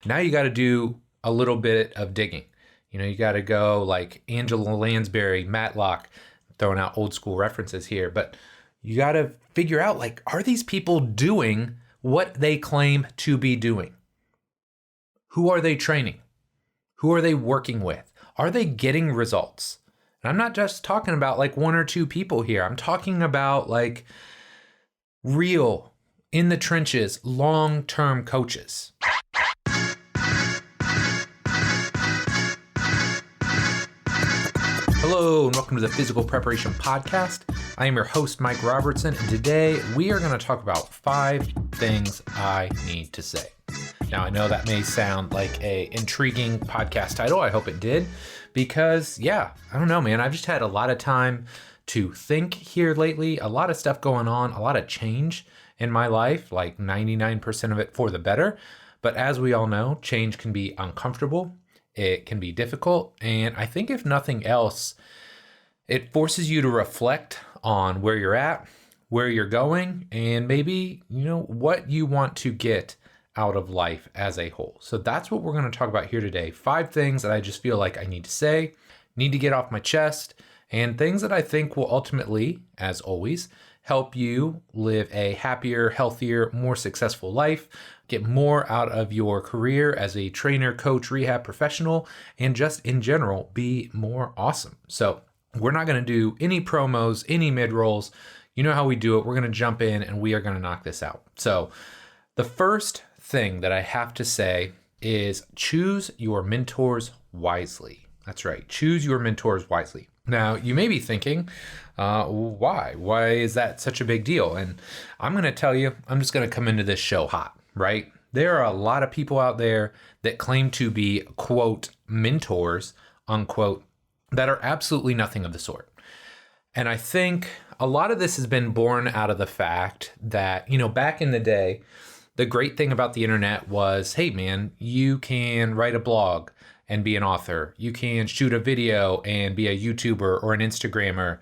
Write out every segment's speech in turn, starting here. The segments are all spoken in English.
Now you got to do a little bit of digging. You got to go like Angela Lansbury, Matlock, throwing out old school references here, but you got to figure out like, are these people doing what they claim to be doing? Who are they training? Who are they working with? Are they getting results? And I'm not just talking about like one or two people here. I'm talking about like real, in the trenches, long-term coaches. Hello, and welcome to the Physical Preparation Podcast. I am your host, Mike Robertson, and today we are going to talk about 5 things I need to say. Now, I know that may sound like a intriguing podcast title. I hope it did, because I don't know, man. I've just had a lot of time to think here lately, a lot of stuff going on, a lot of change in my life, like 99% of it for the better. But as we all know, change can be uncomfortable. It can be difficult. And I think if nothing else, it forces you to reflect on where you're at, where you're going, and maybe, what you want to get out of life as a whole. So that's what we're going to talk about here today. 5 things that I just feel like I need to say, need to get off my chest, and things that I think will ultimately, as always, help you live a happier, healthier, more successful life, get more out of your career as a trainer, coach, rehab professional, and just in general, be more awesome. So we're not going to do any promos, any mid-rolls. You know how we do it. We're going to jump in and we are going to knock this out. So the first thing that I have to say is choose your mentors wisely. That's right. Choose your mentors wisely. Now, you may be thinking, why? Why is that such a big deal? And I'm going to tell you, I'm just going to come into this show hot, right? There are a lot of people out there that claim to be, quote, mentors, unquote, that are absolutely nothing of the sort. And I think a lot of this has been born out of the fact that, back in the day, the great thing about the internet was, hey man, you can write a blog and be an author. You can shoot a video and be a YouTuber or an Instagrammer.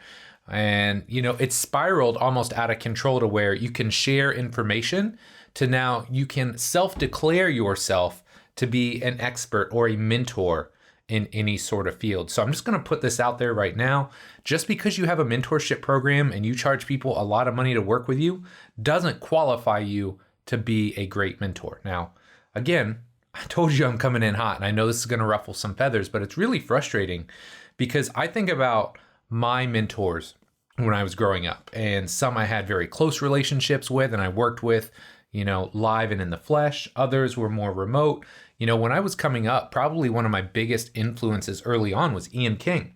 And, it's spiraled almost out of control to where you can share information to now you can self-declare yourself to be an expert or a mentor in any sort of field. So I'm just going to put this out there right now. Just because you have a mentorship program and you charge people a lot of money to work with you doesn't qualify you to be a great mentor. Now, again, I told you I'm coming in hot, and I know this is going to ruffle some feathers, but it's really frustrating because I think about my mentors when I was growing up, and some I had very close relationships with and I worked with, live and in the flesh. Others were more remote. When I was coming up, probably one of my biggest influences early on was Ian King.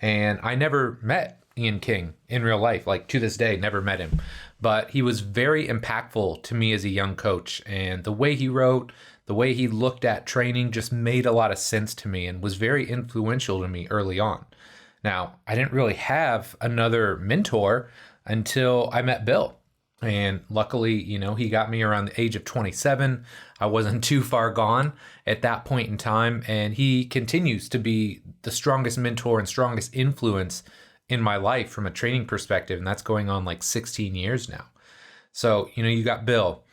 And I never met Ian King in real life, like to this day, never met him. But he was very impactful to me as a young coach. And the way he wrote, the way he looked at training just made a lot of sense to me and was very influential to me early on. Now, I didn't really have another mentor until I met Bill. And luckily, he got me around the age of 27. I wasn't too far gone at that point in time. And he continues to be the strongest mentor and strongest influence in my life from a training perspective. And that's going on like 16 years now. So, you got Bill.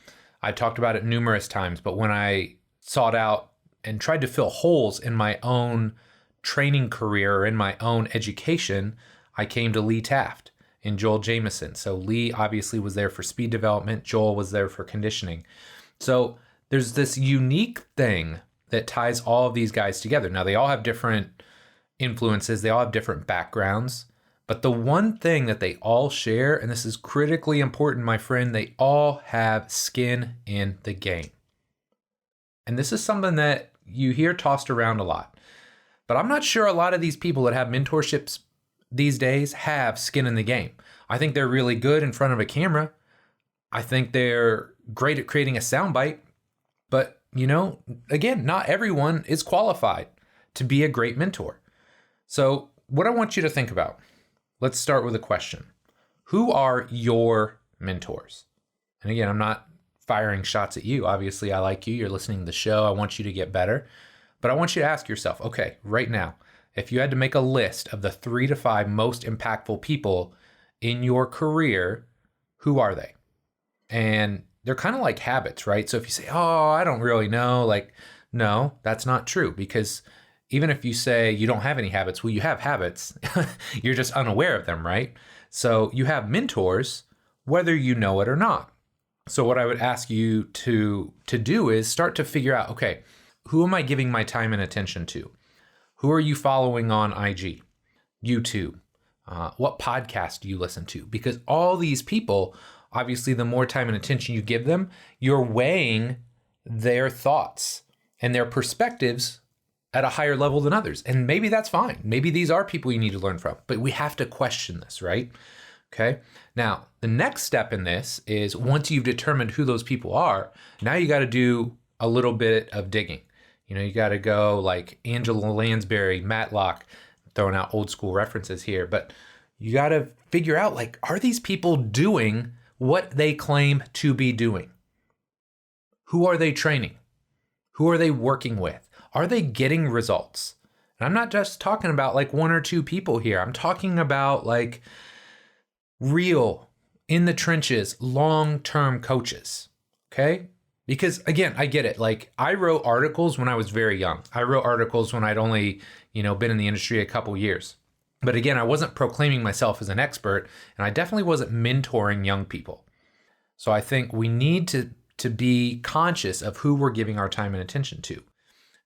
I talked about it numerous times, but when I sought out and tried to fill holes in my own training career or in my own education, I came to Lee Taft and Joel Jamieson. So Lee obviously was there for speed development. Joel was there for conditioning. So there's this unique thing that ties all of these guys together. Now, they all have different influences. They all have different backgrounds. But the one thing that they all share, and this is critically important, my friend, they all have skin in the game. And this is something that you hear tossed around a lot. But I'm not sure a lot of these people that have mentorships these days have skin in the game. I think they're really good in front of a camera. I think they're great at creating a soundbite. But, again, not everyone is qualified to be a great mentor. So what I want you to think about, let's start with a question. Who are your mentors? And again, I'm not firing shots at you. Obviously, I like you. You're listening to the show. I want you to get better. But I want you to ask yourself, okay, right now, if you had to make a list of the 3 to 5 most impactful people in your career, who are they? And they're kind of like habits, right? So if you say, oh, I don't really know, like No, that's not true, because even if you say you don't have any habits, well, you have habits. You're just unaware of them, right? So you have mentors, whether you know it or not. So what I would ask you to do is start to figure out, okay, who am I giving my time and attention to? Who are you following on IG, YouTube? What podcast do you listen to? Because all these people, obviously, the more time and attention you give them, you're weighing their thoughts and their perspectives at a higher level than others. And maybe that's fine. Maybe these are people you need to learn from, but we have to question this, right? Okay. Now, the next step in this is once you've determined who those people are, now you got to do a little bit of digging. You got to go like Angela Lansbury, Matlock, throwing out old school references here, but you got to figure out, like, are these people doing what they claim to be doing? Who are they training? Who are they working with? Are they getting results? And I'm not just talking about like one or two people here. I'm talking about like real, in the trenches, long-term coaches. Okay? Because again, I get it. Like, I wrote articles when I was very young. I wrote articles when I'd only, been in the industry a couple years. But again, I wasn't proclaiming myself as an expert, and I definitely wasn't mentoring young people. So I think we need to be conscious of who we're giving our time and attention to.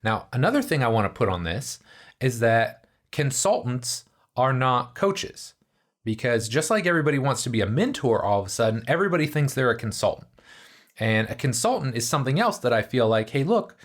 Now, another thing I want to put on this is that consultants are not coaches, because just like everybody wants to be a mentor, all of a sudden, everybody thinks they're a consultant. And a consultant is something else that I feel like, hey, look,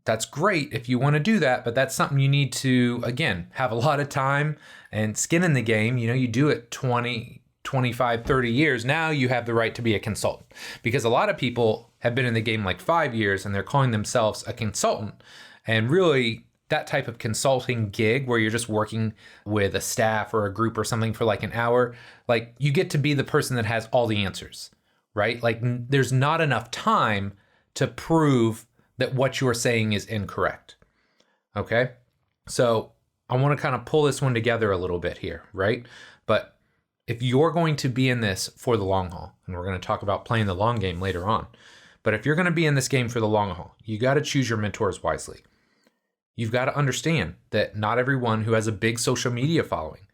that's great if you want to do that, but that's something you need to, again, have a lot of time and skin in the game. You do it 20, 25, 30 years. Now you have the right to be a consultant, because a lot of people have been in the game like 5 years and they're calling themselves a consultant. And really, that type of consulting gig where you're just working with a staff or a group or something for like an hour, like you get to be the person that has all the answers, right? Like there's not enough time to prove that what you're saying is incorrect. Okay? So I want to kind of pull this one together a little bit here, right? But if you're going to be in this for the long haul, and we're going to talk about playing the long game later on, but if you're going to be in this game for the long haul, you got to choose your mentors wisely. You've got to understand that not everyone who has a big social media following,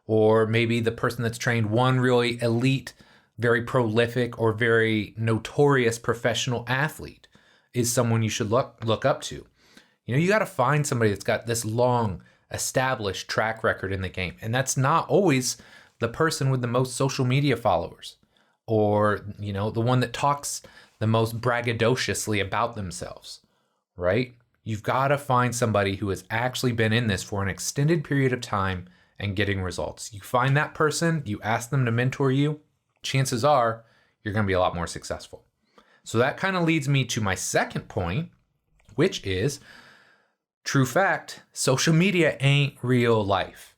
or maybe the person that's trained one really elite, very prolific, or very notorious professional athlete is someone you should look up to. You got to find somebody that's got this long established track record in the game. And that's not always the person with the most social media followers, or, the one that talks the most braggadociously about themselves, right? You've got to find somebody who has actually been in this for an extended period of time and getting results. You find that person, you ask them to mentor you, chances are you're going to be a lot more successful. So that kind of leads me to my second point, which is, true fact, social media ain't real life.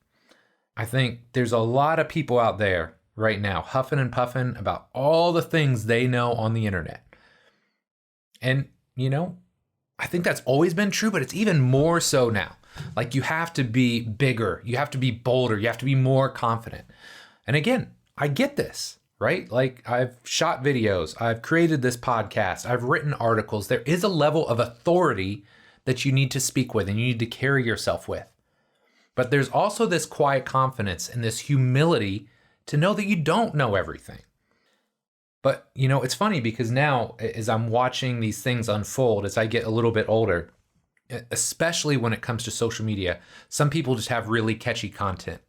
I think there's a lot of people out there right now huffing and puffing about all the things they know on the internet. And, I think that's always been true, but it's even more so now. Like, you have to be bigger, you have to be bolder, you have to be more confident. And again, I get this. Right? Like, I've shot videos, I've created this podcast, I've written articles. There is a level of authority that you need to speak with and you need to carry yourself with. But there's also this quiet confidence and this humility to know that you don't know everything. But, it's funny because now as I'm watching these things unfold, as I get a little bit older, especially when it comes to social media, some people just have really catchy content.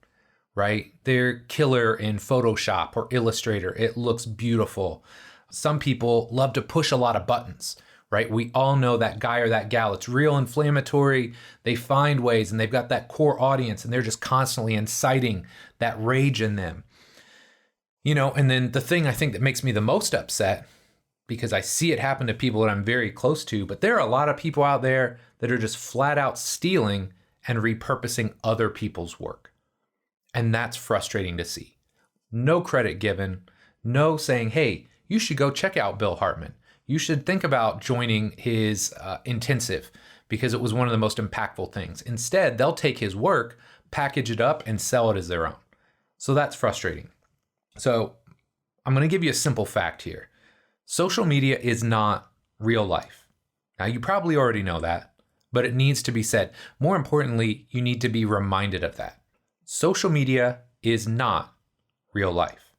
Right? They're killer in Photoshop or Illustrator. It looks beautiful. Some people love to push a lot of buttons, right? We all know that guy or that gal. It's real inflammatory. They find ways, and they've got that core audience, and they're just constantly inciting that rage in them. And then the thing I think that makes me the most upset, because I see it happen to people that I'm very close to, but there are a lot of people out there that are just flat out stealing and repurposing other people's work. And that's frustrating to see. No credit given, no saying, hey, you should go check out Bill Hartman. You should think about joining his intensive because it was one of the most impactful things. Instead, they'll take his work, package it up, and sell it as their own. So that's frustrating. So I'm going to give you a simple fact here. Social media is not real life. Now, you probably already know that, but it needs to be said. More importantly, you need to be reminded of that. Social media is not real life.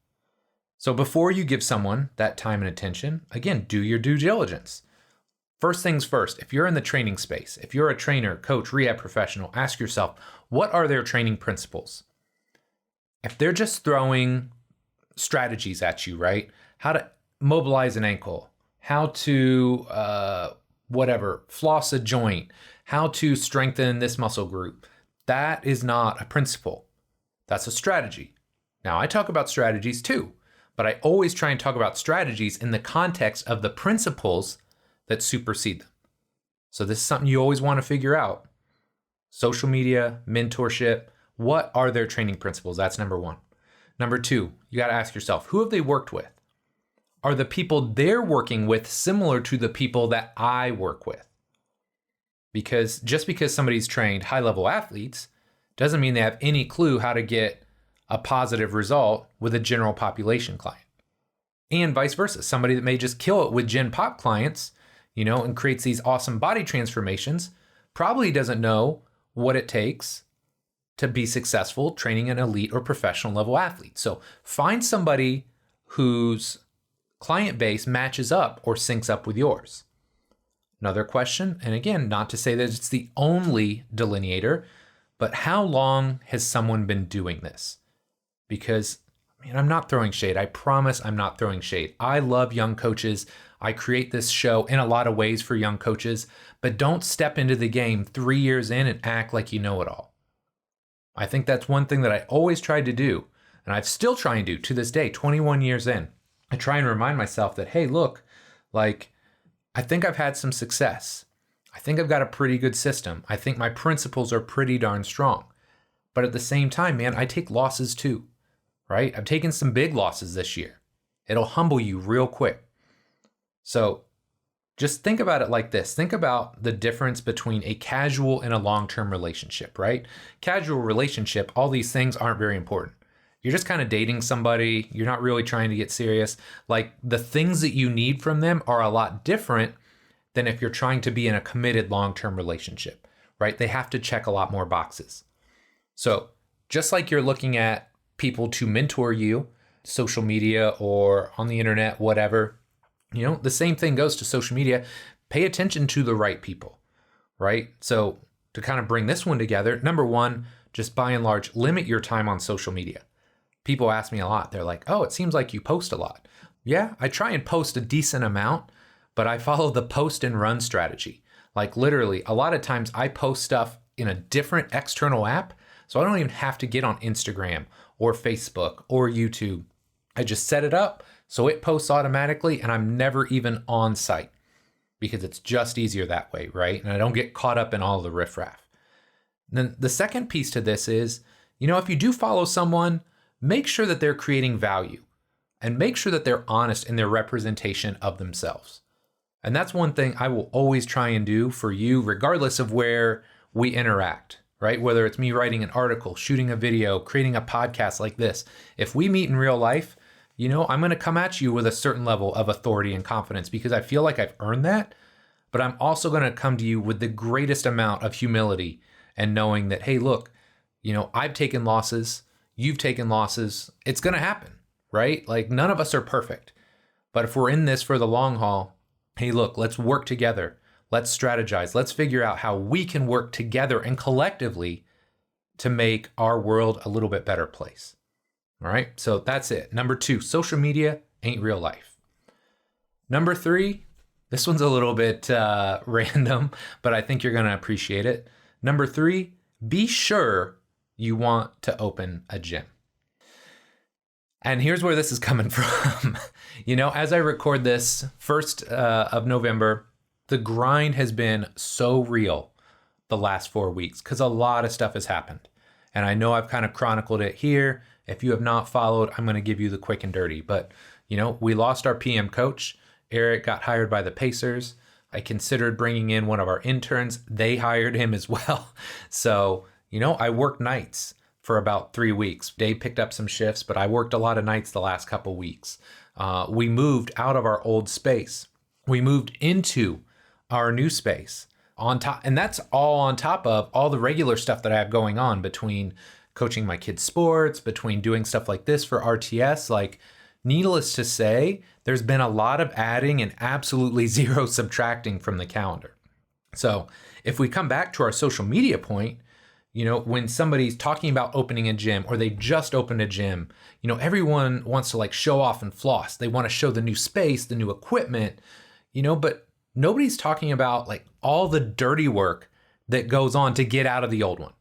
So before you give someone that time and attention, again, do your due diligence. First things first, if you're in the training space, if you're a trainer, coach, rehab professional, ask yourself, what are their training principles? If they're just throwing strategies at you, right? How to mobilize an ankle, how to, floss a joint, how to strengthen this muscle group. That is not a principle. That's a strategy. Now, I talk about strategies too, but I always try and talk about strategies in the context of the principles that supersede them. So this is something you always want to figure out. Social media, mentorship, what are their training principles? That's number one. Number two, you got to ask yourself, who have they worked with? Are the people they're working with similar to the people that I work with? Because just because somebody's trained high-level athletes doesn't mean they have any clue how to get a positive result with a general population client. And vice versa. Somebody that may just kill it with Gen Pop clients, and creates these awesome body transformations, probably doesn't know what it takes to be successful training an elite or professional level athlete. So find somebody whose client base matches up or syncs up with yours. Another question, and again, not to say that it's the only delineator, but how long has someone been doing this? Because, I'm not throwing shade. I promise I'm not throwing shade. I love young coaches. I create this show in a lot of ways for young coaches, but don't step into the game 3 years in and act like you know it all. I think that's one thing that I always tried to do, and I've still trying to this day, 21 years in. I try and remind myself that, hey, look, I think I've had some success. I think I've got a pretty good system. I think my principles are pretty darn strong. But at the same time, man, I take losses too, right? I've taken some big losses this year. It'll humble you real quick. So just think about it like this. Think about the difference between a casual and a long-term relationship, right? Casual relationship, all these things aren't very important. You're just kind of dating somebody. You're not really trying to get serious. The things that you need from them are a lot different than if you're trying to be in a committed long-term relationship, right? They have to check a lot more boxes. So just like you're looking at people to mentor you, social media or on the internet, whatever, the same thing goes to social media. Pay attention to the right people, right? So to kind of bring this one together, number one, just by and large, limit your time on social media. People ask me a lot. They're like, oh, it seems like you post a lot. Yeah, I try and post a decent amount, but I follow the post and run strategy. Literally, a lot of times I post stuff in a different external app, so I don't even have to get on Instagram or Facebook or YouTube. I just set it up so it posts automatically and I'm never even on site because it's just easier that way, right? And I don't get caught up in all the riffraff. Then the second piece to this is, if you do follow someone, make sure that they're creating value and make sure that they're honest in their representation of themselves. And that's one thing I will always try and do for you, regardless of where we interact, right? Whether it's me writing an article, shooting a video, creating a podcast like this. If we meet in real life, I'm going to come at you with a certain level of authority and confidence because I feel like I've earned that. But I'm also going to come to you with the greatest amount of humility and knowing that, hey, look, I've taken losses. You've taken losses. It's going to happen, right? None of us are perfect. But if we're in this for the long haul, hey, look, let's work together. Let's strategize. Let's figure out how we can work together and collectively to make our world a little bit better place. All right. So that's it. Number two, social media ain't real life. Number three, this one's a little bit random, but I think you're going to appreciate it. Number three, be sure you want to open a gym. And here's where this is coming from. As I record this 1st of November, the grind has been so real the last 4 weeks because a lot of stuff has happened. And I know I've kind of chronicled it here. If you have not followed, I'm going to give you the quick and dirty. But, we lost our PM coach. Eric got hired by the Pacers. I considered bringing in one of our interns. They hired him as well. So, I worked nights for about 3 weeks. Dave picked up some shifts, but I worked a lot of nights the last couple weeks. We moved out of our old space. We moved into our new space on top. And that's all on top of all the regular stuff that I have going on between coaching my kids' sports, between doing stuff like this for RTS. Like, needless to say, there's been a lot of adding and absolutely zero subtracting from the calendar. So if we come back to our social media point, when somebody's talking about opening a gym or they just opened a gym, everyone wants to like show off and floss. They want to show the new space, the new equipment, but nobody's talking about like all the dirty work that goes on to get out of the old one.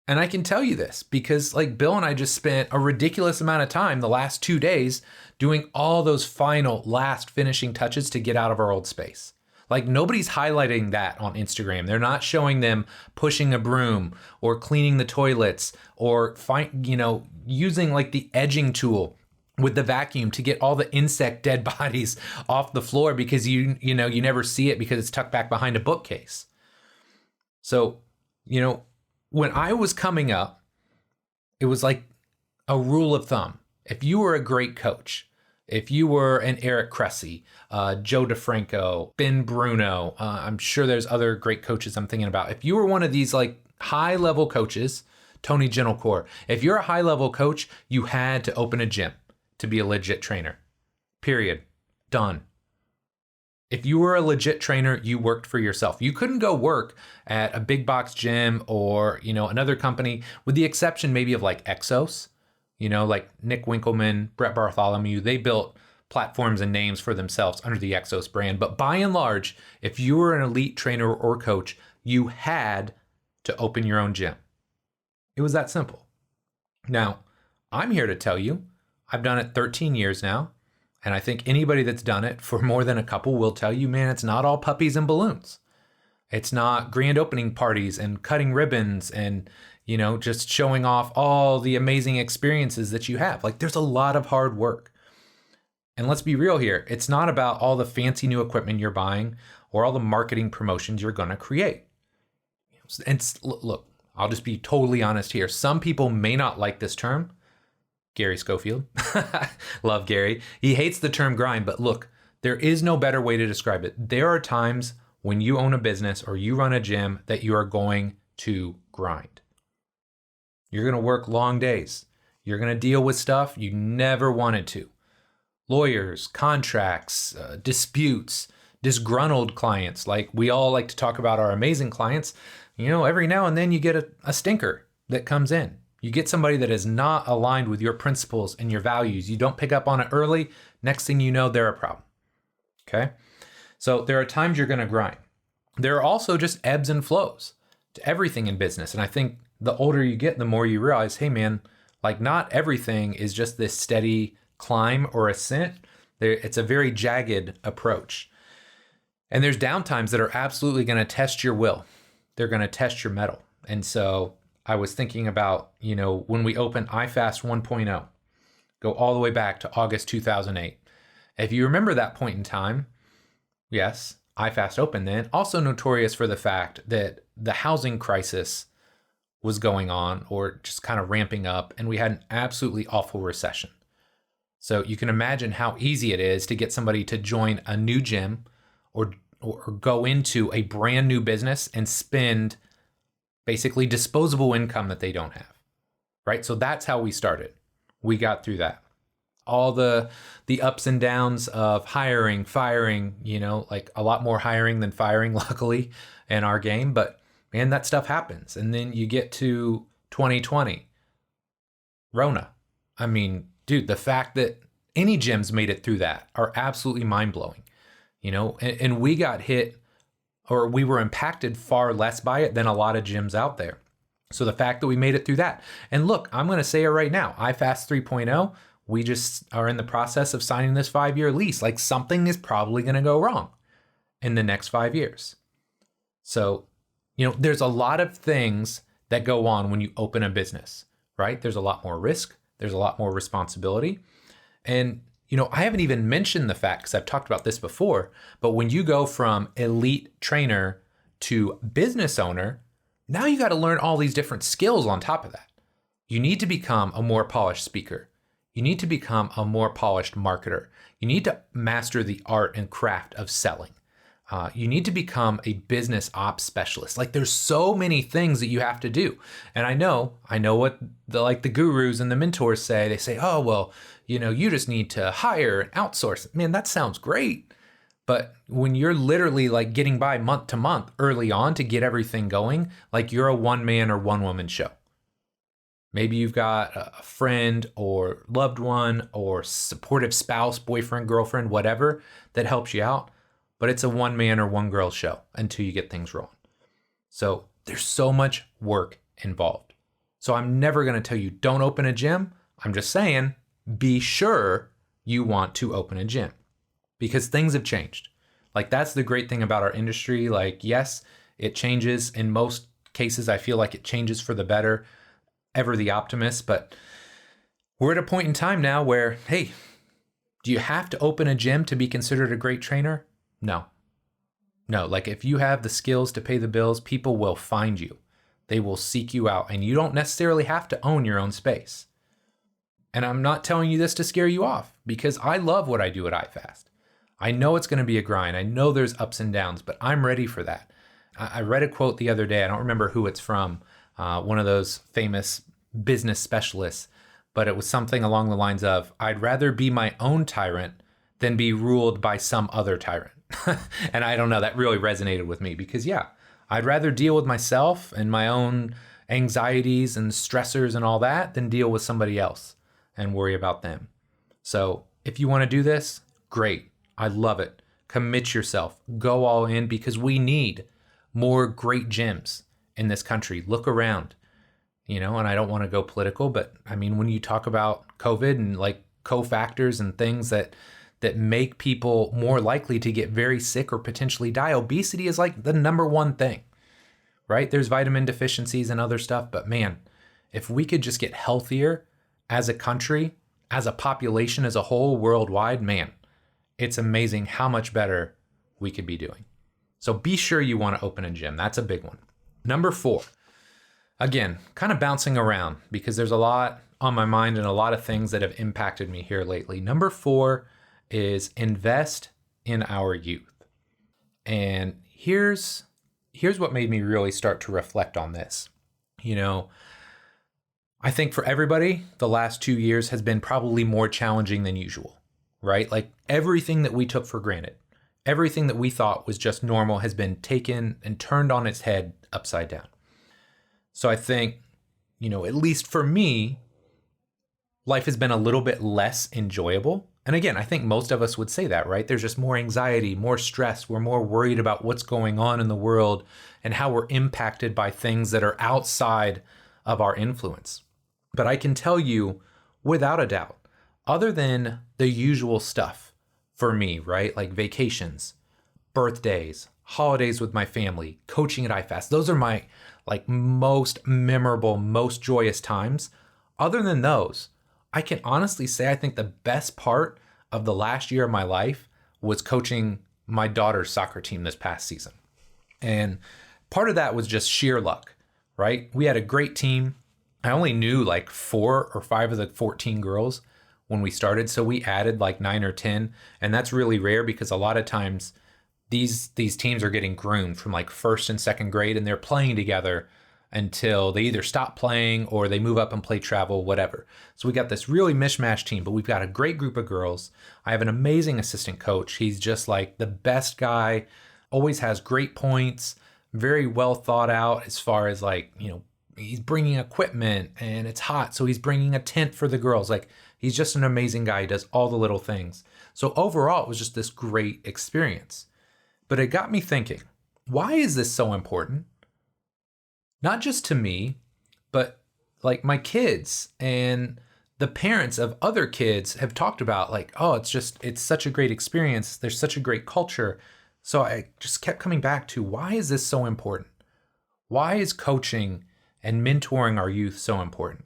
And I can tell you this because like Bill and I just spent a ridiculous amount of time the last 2 days doing all those final last finishing touches to get out of our old space. Like, nobody's highlighting that on Instagram. They're not showing them pushing a broom or cleaning the toilets or using like the edging tool with the vacuum to get all the insect dead bodies off the floor because you never see it because it's tucked back behind a bookcase. So, when I was coming up, it was like a rule of thumb. If you were a great coach, if you were an Eric Cressy, Joe DeFranco, Ben Bruno, I'm sure there's other great coaches I'm thinking about. If you were one of these like high level coaches, Tony Gentilcore, if you're a high level coach, you had to open a gym to be a legit trainer. Period. Done. If you were a legit trainer, you worked for yourself. You couldn't go work at a big box gym or, another company, with the exception maybe of like Exos, like Nick Winkelman, Brett Bartholomew. They built platforms and names for themselves under the Exos brand. But by and large, if you were an elite trainer or coach, you had to open your own gym. It was that simple. Now, I'm here to tell you, I've done it 13 years now. And I think anybody that's done it for more than a couple will tell you, man, it's not all puppies and balloons. It's not grand opening parties and cutting ribbons and, just showing off all the amazing experiences that you have. Like, there's a lot of hard work. And let's be real here. It's not about all the fancy new equipment you're buying or all the marketing promotions you're going to create. And look, I'll just be totally honest here. Some people may not like this term. Gary Schofield. Love Gary. He hates the term grind, but look, there is no better way to describe it. There are times when you own a business or you run a gym that you are going to grind. You're going to work long days. You're going to deal with stuff you never wanted to. Lawyers, contracts, disputes, disgruntled clients. Like, we all like to talk about our amazing clients. Every now and then you get a stinker that comes in. You get somebody that is not aligned with your principles and your values. You don't pick up on it early. Next thing you know, they're a problem. Okay? So there are times you're going to grind. There are also just ebbs and flows to everything in business. And I think the older you get, the more you realize, hey man, like, not everything is just this steady climb or ascent. It's a very jagged approach. And there's downtimes that are absolutely going to test your will. They're going to test your mettle. And so I was thinking about, when we opened iFast 1.0, go all the way back to August 2008. If you remember that point in time, yes, iFast opened then, also notorious for the fact that the housing crisis was going on or just kind of ramping up, and we had an absolutely awful recession. So you can imagine how easy it is to get somebody to join a new gym or go into a brand new business and spend basically disposable income that they don't have, right? So that's how we started. We got through that. All the ups and downs of hiring, firing, like a lot more hiring than firing, luckily, in our game. But man, that stuff happens. And then you get to 2020, Rona. I mean, dude, the fact that any gyms made it through that are absolutely mind-blowing, and we got hit, or we were impacted far less by it than a lot of gyms out there. So the fact that we made it through that. And look, I'm going to say it right now, iFast 3.0, we just are in the process of signing this 5-year lease. Like, something is probably going to go wrong in the next 5 years. So, there's a lot of things that go on when you open a business, right? There's a lot more risk. There's a lot more responsibility. And, I haven't even mentioned the fact, because I've talked about this before, but when you go from elite trainer to business owner, now you got to learn all these different skills on top of that. You need to become a more polished speaker. You need to become a more polished marketer. You need to master the art and craft of selling. You need to become a business ops specialist. Like there's so many things that you have to do. And I know what the gurus and the mentors say. They say, oh, well, you just need to hire and outsource. Man, that sounds great. But when you're literally like getting by month to month early on to get everything going, like you're a one man or one woman show. Maybe you've got a friend or loved one or supportive spouse, boyfriend, girlfriend, whatever that helps you out. But it's a one man or one girl show until you get things rolling. So there's so much work involved. So I'm never going to tell you don't open a gym. I'm just saying be sure you want to open a gym because things have changed. Like that's the great thing about our industry. Like, yes, it changes. In most cases, I feel like it changes for the better. Ever the optimist. But we're at a point in time now where, hey, do you have to open a gym to be considered a great trainer? No, like if you have the skills to pay the bills, people will find you. They will seek you out and you don't necessarily have to own your own space. And I'm not telling you this to scare you off because I love what I do at iFast. I know it's going to be a grind. I know there's ups and downs, but I'm ready for that. I read a quote the other day. I don't remember who it's from, one of those famous business specialists, but it was something along the lines of, I'd rather be my own tyrant than be ruled by some other tyrant. And I don't know, that really resonated with me because I'd rather deal with myself and my own anxieties and stressors and all that than deal with somebody else and worry about them. So if you want to do this, great. I love it. Commit yourself, go all in because we need more great gyms in this country. Look around, and I don't want to go political, but I mean, when you talk about COVID and like cofactors and things that make people more likely to get very sick or potentially die, obesity is like the number one thing, right? There's vitamin deficiencies and other stuff, but man, if we could just get healthier as a country, as a population, as a whole worldwide, man, it's amazing how much better we could be doing. So be sure you want to open a gym. That's a big one. Number 4, again, kind of bouncing around because there's a lot on my mind and a lot of things that have impacted me here lately. Number 4 is invest in our youth. And here's what made me really start to reflect on this. I think for everybody, the last 2 years has been probably more challenging than usual, right? Like everything that we took for granted, everything that we thought was just normal has been taken and turned on its head upside down. So I think, at least for me, life has been a little bit less enjoyable. And again, I think most of us would say that, right? There's just more anxiety, more stress. We're more worried about what's going on in the world and how we're impacted by things that are outside of our influence. But I can tell you without a doubt, other than the usual stuff for me, right? Like vacations, birthdays, holidays with my family, coaching at iFast. Those are my most memorable, most joyous times. Other than those, I can honestly say I think the best part of the last year of my life was coaching my daughter's soccer team this past season. And part of that was just sheer luck, right? We had a great team. I only knew 4 or 5 of the 14 girls when we started. So we added 9 or 10. And that's really rare because a lot of times these teams are getting groomed from first and second grade and they're playing together until they either stop playing or they move up and play travel, whatever. So we got this really mishmash team, but we've got a great group of girls. I have an amazing assistant coach. He's just the best guy, always has great points, very well thought out as far as he's bringing equipment and it's hot. So he's bringing a tent for the girls. He's just an amazing guy. He does all the little things. So overall, it was just this great experience. But it got me thinking, why is this so important? Not just to me, but my kids and the parents of other kids have talked about it's such a great experience. There's such a great culture. So I just kept coming back to why is this so important? Why is coaching and mentoring our youth so important?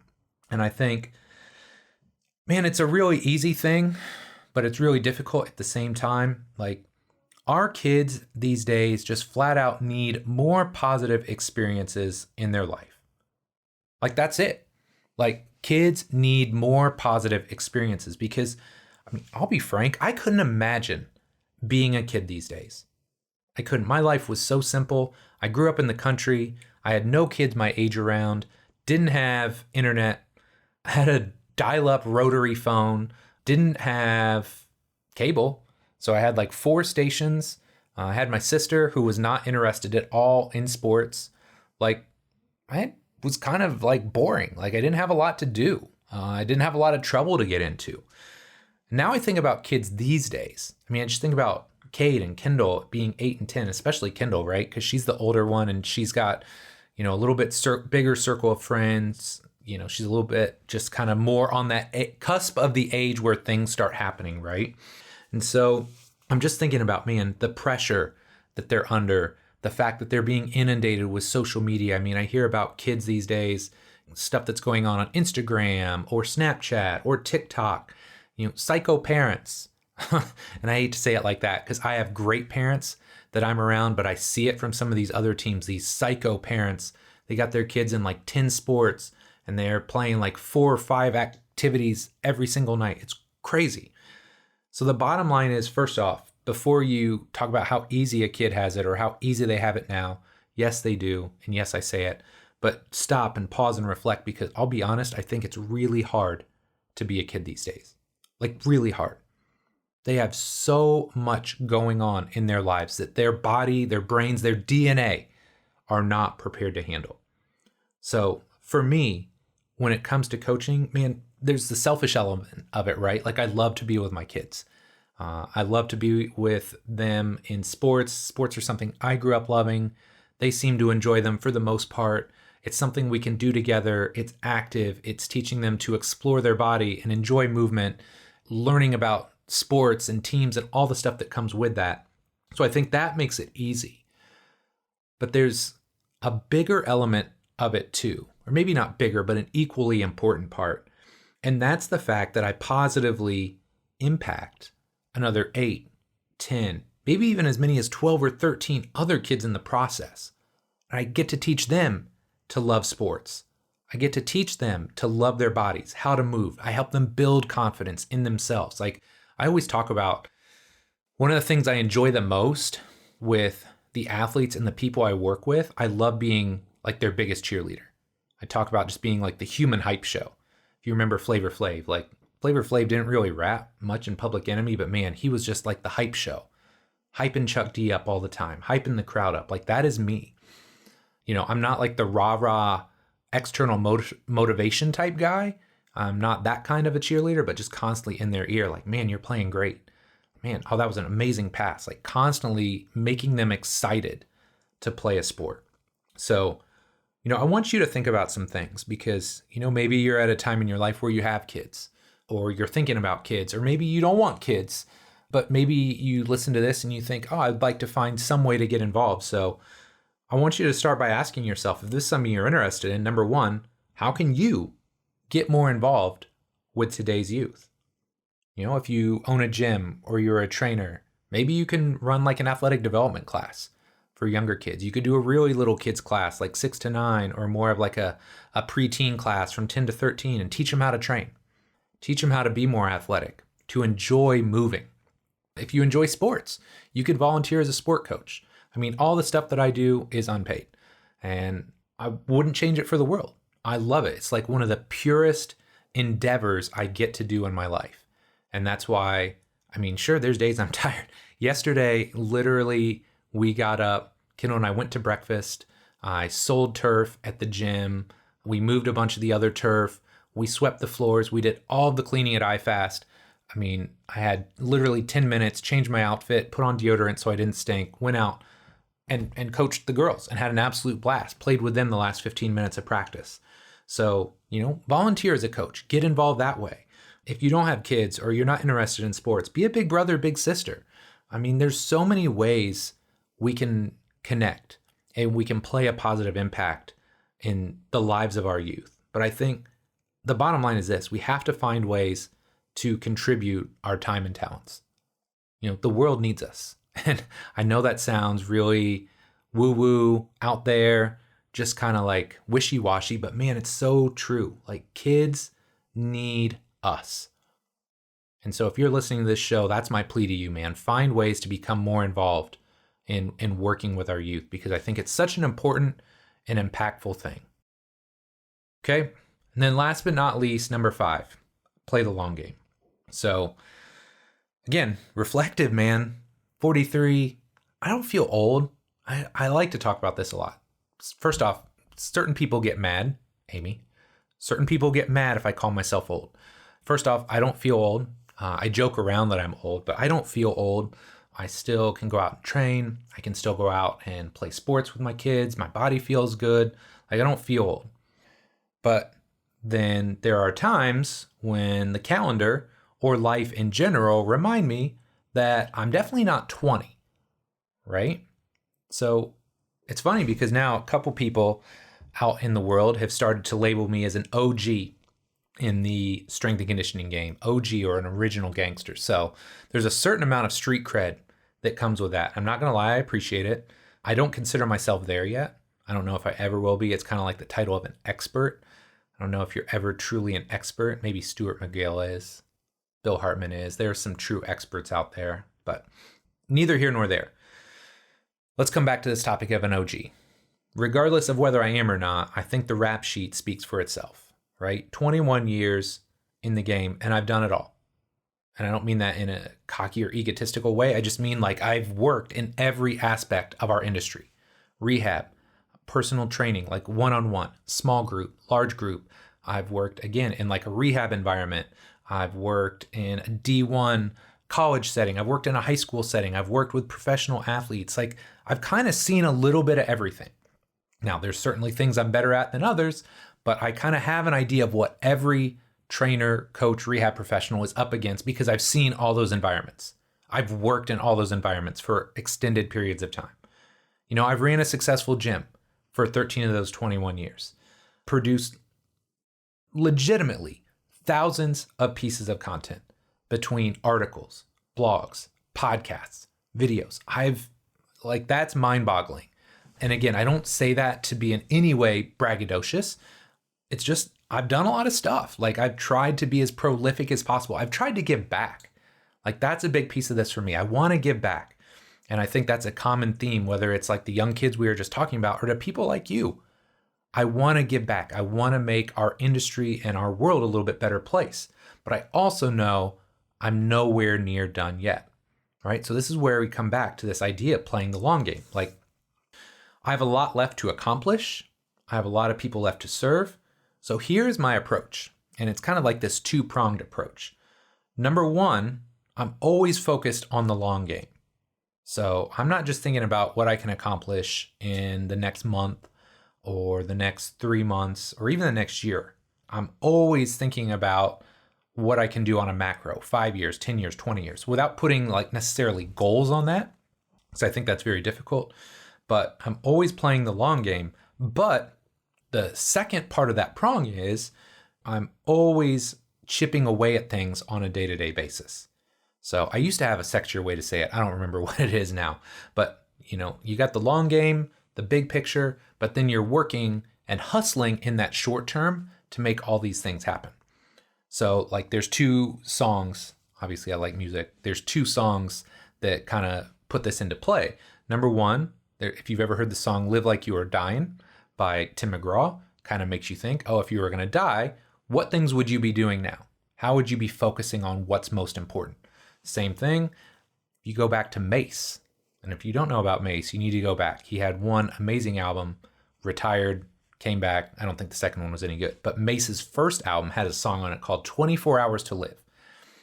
And I think, man, it's a really easy thing, but it's really difficult at the same time. Our kids these days just flat out need more positive experiences in their life. That's it. Kids need more positive experiences because, I'll be frank, I couldn't imagine being a kid these days. I couldn't. My life was so simple. I grew up in the country. I had no kids my age around, didn't have internet, I had a dial-up rotary phone, didn't have cable. So I had like 4 stations. I had my sister who was not interested at all in sports. Like, I was kind of like boring. Like, I didn't have a lot to do. I didn't have a lot of trouble to get into. Now I think about kids these days. I mean, I just think about Cade and Kendall being 8 and 10, especially Kendall, right? Because she's the older one and she's got, a little bit bigger circle of friends. She's a little bit just kind of more on that cusp of the age where things start happening, right? And so I'm just thinking about, man, the pressure that they're under, the fact that they're being inundated with social media. I mean, I hear about kids these days, stuff that's going on Instagram or Snapchat or TikTok, psycho parents. And I hate to say it like that because I have great parents that I'm around, but I see it from some of these other teams, these psycho parents. They got their kids in like 10 sports and they're playing like 4 or 5 activities every single night. It's crazy. So the bottom line is, first off, before you talk about how easy a kid has it or how easy they have it now, yes, they do. And yes, I say it, but stop and pause and reflect, because I'll be honest, I think it's really hard to be a kid these days. Like, really hard. They have so much going on in their lives that their body, their brains, their DNA are not prepared to handle. So for me, when it comes to coaching, man, there's the selfish element of it, right? Like, I love to be with my kids. I love to be with them in sports. Sports are something I grew up loving. They seem to enjoy them for the most part. It's something we can do together. It's active. It's teaching them to explore their body and enjoy movement, learning about sports and teams and all the stuff that comes with that. So I think that makes it easy. But there's a bigger element of it too, or maybe not bigger, but an equally important part. And that's the fact that I positively impact another 8, 10, maybe even as many as 12 or 13 other kids in the process. And I get to teach them to love sports. I get to teach them to love their bodies, how to move. I help them build confidence in themselves. Like, I always talk about, one of the things I enjoy the most with the athletes and the people I work with, I love being like their biggest cheerleader. I talk about just being like the human hype show. If you remember Flavor Flav, like Flavor Flav didn't really rap much in Public Enemy, but man, he was just like the hype show, hyping Chuck D up all the time, hyping the crowd up. Like, that is me. I'm not like the rah-rah external motivation type guy. I'm not that kind of a cheerleader, but just constantly in their ear, like, man, you're playing great. Man, oh, that was an amazing pass. Like, constantly making them excited to play a sport. So, I want you to think about some things, because, maybe you're at a time in your life where you have kids, or you're thinking about kids, or maybe you don't want kids, but maybe you listen to this and you think, oh, I'd like to find some way to get involved. So I want you to start by asking yourself, if this is something you're interested in, number one, how can you get more involved with today's youth? If you own a gym or you're a trainer, maybe you can run like an athletic development class for younger kids. You could do a really little kids class, like 6 to 9, or more of like a preteen class from 10 to 13, and teach them how to train. Teach them how to be more athletic, to enjoy moving. If you enjoy sports, you could volunteer as a sport coach. I mean, all the stuff that I do is unpaid, and I wouldn't change it for the world. I love it. It's like one of the purest endeavors I get to do in my life. And that's why, I mean, sure, there's days I'm tired. Yesterday, literally, we got up, Kendall and I went to breakfast. I sold turf at the gym. We moved a bunch of the other turf. We swept the floors. We did all of the cleaning at iFast. I mean, I had literally 10 minutes, changed my outfit, put on deodorant so I didn't stink, went out and coached the girls and had an absolute blast, played with them the last 15 minutes of practice. So, volunteer as a coach, get involved that way. If you don't have kids or you're not interested in sports, be a big brother, big sister. I mean, there's so many ways we can connect and we can play a positive impact in the lives of our youth. But I think the bottom line is this: we have to find ways to contribute our time and talents. The world needs us. And I know that sounds really woo-woo out there, just kind of like wishy-washy, but man, it's so true. Like, kids need us. And so if you're listening to this show, that's my plea to you, man. Find ways to become more involved in working with our youth, because I think it's such an important and impactful thing. Okay. And then last but not least, number 5, play the long game. So again, reflective, man. 43. I don't feel old. I like to talk about this a lot. First off, certain people get mad, Amy. Certain people get mad if I call myself old. First off, I don't feel old. I joke around that I'm old, but I don't feel old. I still can go out and train. I can still go out and play sports with my kids. My body feels good. Like, I don't feel old. But then there are times when the calendar or life in general remind me that I'm definitely not 20, right? So it's funny because now a couple people out in the world have started to label me as an OG in the strength and conditioning game, OG, or an original gangster. So there's a certain amount of street cred that comes with that. I'm not going to lie, I appreciate it. I don't consider myself there yet. I don't know if I ever will be. It's kind of like the title of an expert. I don't know if you're ever truly an expert. Maybe Stuart McGill is. Bill Hartman is. There are some true experts out there, but neither here nor there. Let's come back to this topic of an OG. Regardless of whether I am or not, I think the rap sheet speaks for itself, right? 21 years in the game, and I've done it all. And I don't mean that in a cocky or egotistical way. I just mean like I've worked in every aspect of our industry. Rehab, personal training, like one-on-one, small group, large group. I've worked, again, in like a rehab environment. I've worked in a D1 college setting. I've worked in a high school setting. I've worked with professional athletes. Like, I've kind of seen a little bit of everything. Now, there's certainly things I'm better at than others, but I kind of have an idea of what every trainer, coach, rehab professional is up against because I've seen all those environments. I've worked in all those environments for extended periods of time. You know, I've ran a successful gym for 13 of those 21 years, produced legitimately thousands of pieces of content between articles, blogs, podcasts, videos. That's mind-boggling. And again, I don't say that to be in any way braggadocious. It's just, I've done a lot of stuff. Like, I've tried to be as prolific as possible. I've tried to give back. Like, that's a big piece of this for me. I want to give back. And I think that's a common theme, whether it's like the young kids we were just talking about or to people like you. I want to give back. I want to make our industry and our world a little bit better place. But I also know I'm nowhere near done yet, right? So this is where we come back to this idea of playing the long game. Like, I have a lot left to accomplish. I have a lot of people left to serve. So here's my approach. And it's kind of like this two-pronged approach. Number one, I'm always focused on the long game. So I'm not just thinking about what I can accomplish in the next month or the next 3 months or even the next year. I'm always thinking about what I can do on a macro, 5 years, 10 years, 20 years, without putting like necessarily goals on that, because I think that's very difficult. But I'm always playing the long game. But the second part of that prong is I'm always chipping away at things on a day-to-day basis. So I used to have a sexier way to say it. I don't remember what it is now. But, you know, you got the long game, the big picture, but then you're working and hustling in that short term to make all these things happen. So like there's 2 songs, obviously I like music. There's 2 songs that kind of put this into play. Number one, if you've ever heard the song Live Like You Are Dying by Tim McGraw, kind of makes you think, oh, if you were going to die, what things would you be doing now? How would you be focusing on what's most important? Same thing, you go back to Mace. And if you don't know about Mace, you need to go back. He had one amazing album, retired, came back. I don't think the second one was any good. But Mace's first album had a song on it called 24 Hours to Live.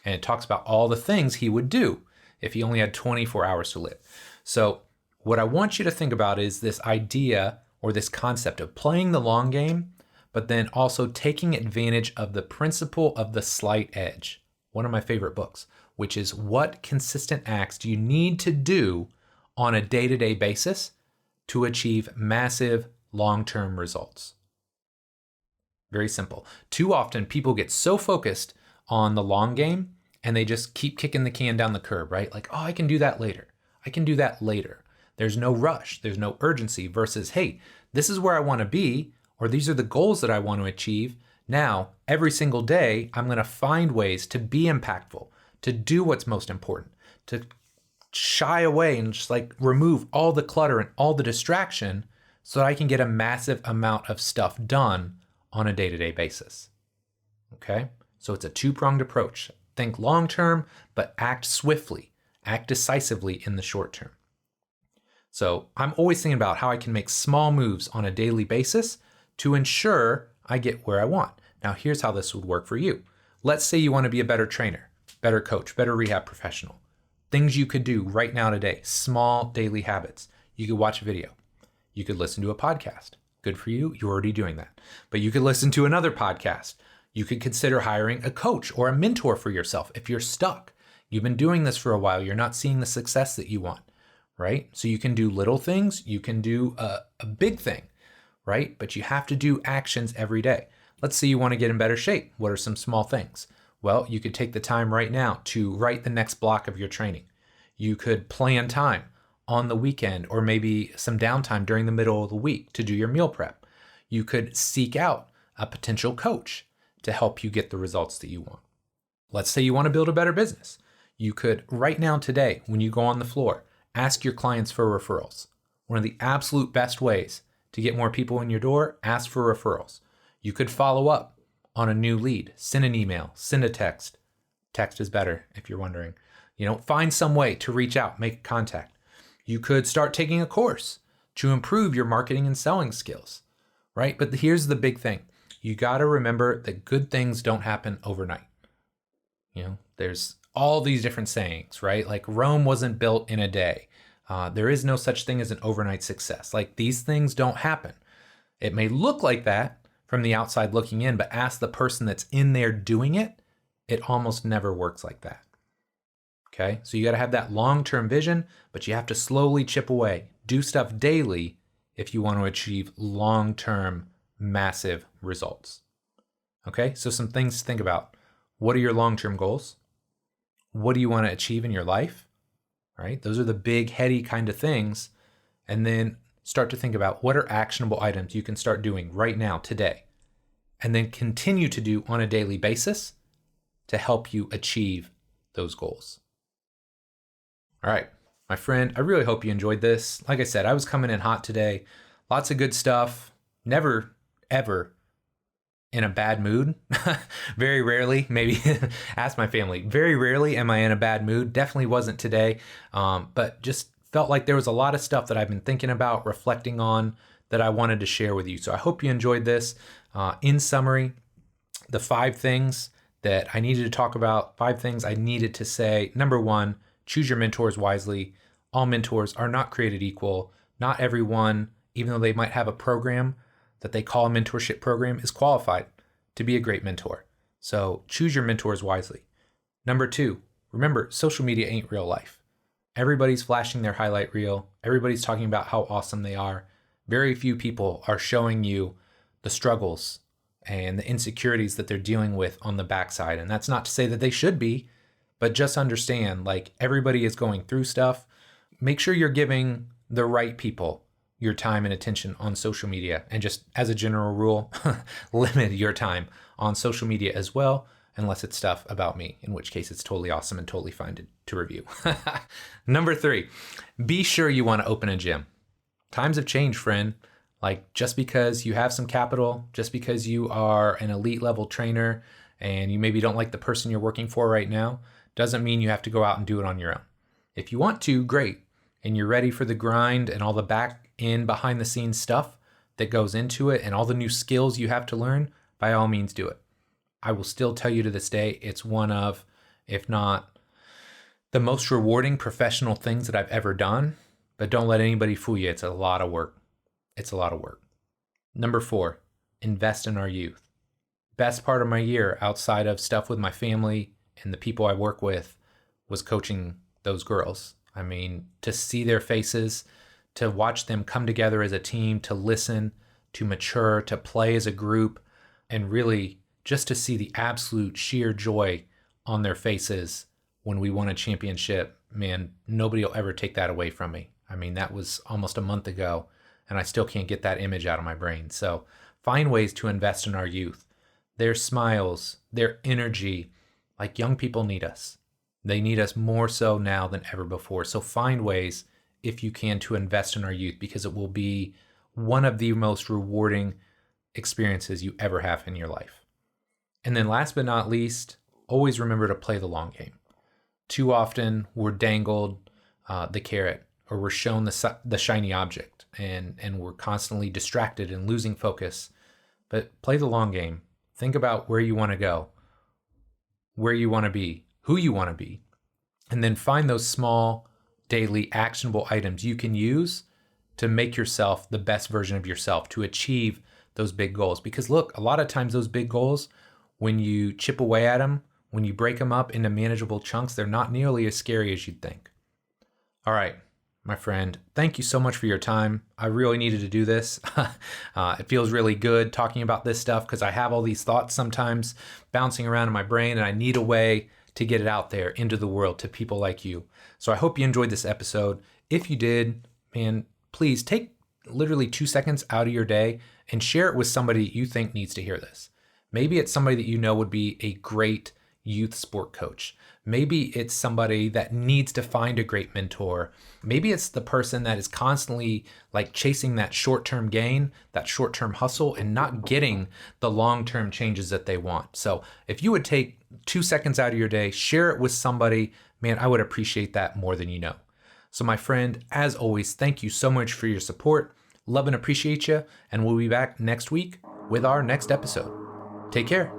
And it talks about all the things he would do if he only had 24 hours to live. So what I want you to think about is this idea or this concept of playing the long game, but then also taking advantage of the principle of the slight edge. One of my favorite books, which is what consistent acts do you need to do on a day-to-day basis to achieve massive long-term results? Very simple. Too often people get so focused on the long game and they just keep kicking the can down the curb, right? Like, oh, I can do that later. I can do that later. There's no rush. There's no urgency versus, hey, this is where I want to be, or these are the goals that I want to achieve. Now, every single day, I'm going to find ways to be impactful, to do what's most important, to shy away and just like remove all the clutter and all the distraction so that I can get a massive amount of stuff done on a day-to-day basis. Okay? So it's a two-pronged approach. Think long-term, but act swiftly, act decisively in the short term. So I'm always thinking about how I can make small moves on a daily basis to ensure I get where I want. Now, here's how this would work for you. Let's say you want to be a better trainer, better coach, better rehab professional. Things you could do right now today, small daily habits. You could watch a video. You could listen to a podcast. Good for you. You're already doing that. But you could listen to another podcast. You could consider hiring a coach or a mentor for yourself if you're stuck. You've been doing this for a while. You're not seeing the success that you want, right? So you can do little things. You can do a big thing, right? But you have to do actions every day. Let's say you want to get in better shape. What are some small things? Well, you could take the time right now to write the next block of your training. You could plan time on the weekend or maybe some downtime during the middle of the week to do your meal prep. You could seek out a potential coach to help you get the results that you want. Let's say you want to build a better business. You could right now today, when you go on the floor, ask your clients for referrals. One of the absolute best ways to get more people in your door, ask for referrals. You could follow up on a new lead, send an email, send a text. Text is better if you're wondering. Find some way to reach out, make contact. You could start taking a course to improve your marketing and selling skills, right? But here's the big thing. You got to remember that good things don't happen overnight. There's all these different sayings, right? Like Rome wasn't built in a day. There is no such thing as an overnight success. Like these things don't happen. It may look like that from the outside looking in, but ask the person that's in there doing it, it almost never works like that. Okay, so you got to have that long-term vision, but you have to slowly chip away. Do stuff daily if you want to achieve long-term massive results. Okay, so some things to think about. What are your long-term goals? What do you want to achieve in your life? Right? Those are the big, heady kind of things. And then start to think about what are actionable items you can start doing right now, today, and then continue to do on a daily basis to help you achieve those goals. All right, my friend, I really hope you enjoyed this. Like I said, I was coming in hot today. Lots of good stuff. Never, ever in a bad mood. Very rarely, maybe ask my family. Very rarely am I in a bad mood. Definitely wasn't today, but just felt like there was a lot of stuff that I've been thinking about, reflecting on, that I wanted to share with you. So I hope you enjoyed this. In summary, the 5 things that I needed to talk about, 5 things I needed to say. Number 1, choose your mentors wisely. All mentors are not created equal. Not everyone, even though they might have a program that they call a mentorship program, is qualified to be a great mentor. So choose your mentors wisely. Number 2, remember, social media ain't real life. Everybody's flashing their highlight reel. Everybody's talking about how awesome they are. Very few people are showing you the struggles and the insecurities that they're dealing with on the backside. And that's not to say that they should be, but just understand, like, everybody is going through stuff. Make sure you're giving the right people your time and attention on social media. And just as a general rule, limit your time on social media as well, unless it's stuff about me, in which case it's totally awesome and totally fine to review. Number 3, be sure you want to open a gym. Times have changed, friend. Like, just because you have some capital, just because you are an elite level trainer and you maybe don't like the person you're working for right now, doesn't mean you have to go out and do it on your own. If you want to, great. And you're ready for the grind and all the back end behind the scenes stuff that goes into it and all the new skills you have to learn, by all means do it. I will still tell you to this day, it's one of, if not the most rewarding professional things that I've ever done. But don't let anybody fool you. It's a lot of work. It's a lot of work. Number 4, invest in our youth. Best part of my year, outside of stuff with my family and the people I work with, was coaching those girls. I mean, to see their faces, to watch them come together as a team, to listen, to mature, to play as a group, and really just to see the absolute sheer joy on their faces when we won a championship, man, nobody will ever take that away from me. I mean, that was almost a month ago, and I still can't get that image out of my brain. So find ways to invest in our youth. Their smiles, their energy, like, young people need us. They need us more so now than ever before. So find ways, if you can, to invest in our youth, because it will be one of the most rewarding experiences you ever have in your life. And then last but not least, always remember to play the long game. Too often we're dangled the carrot, or we're shown the shiny object, and we're constantly distracted and losing focus. But play the long game. Think about where you want to go, where you want to be, who you want to be, and then find those small, daily, actionable items you can use to make yourself the best version of yourself, to achieve those big goals. Because look, a lot of times those big goals, when you chip away at them, when you break them up into manageable chunks, they're not nearly as scary as you'd think. All right, my friend, thank you so much for your time. I really needed to do this. It feels really good talking about this stuff because I have all these thoughts sometimes bouncing around in my brain, and I need a way to get it out there into the world to people like you. So I hope you enjoyed this episode. If you did, man, please take literally 2 seconds out of your day and share it with somebody you think needs to hear this. Maybe it's somebody that you know would be a great youth sport coach. Maybe it's somebody that needs to find a great mentor. Maybe it's the person that is constantly like chasing that short-term gain, that short-term hustle, and not getting the long-term changes that they want. So if you would take 2 seconds out of your day, share it with somebody, man, I would appreciate that more than you know. So my friend, as always, thank you so much for your support. Love and appreciate you. And we'll be back next week with our next episode. Take care.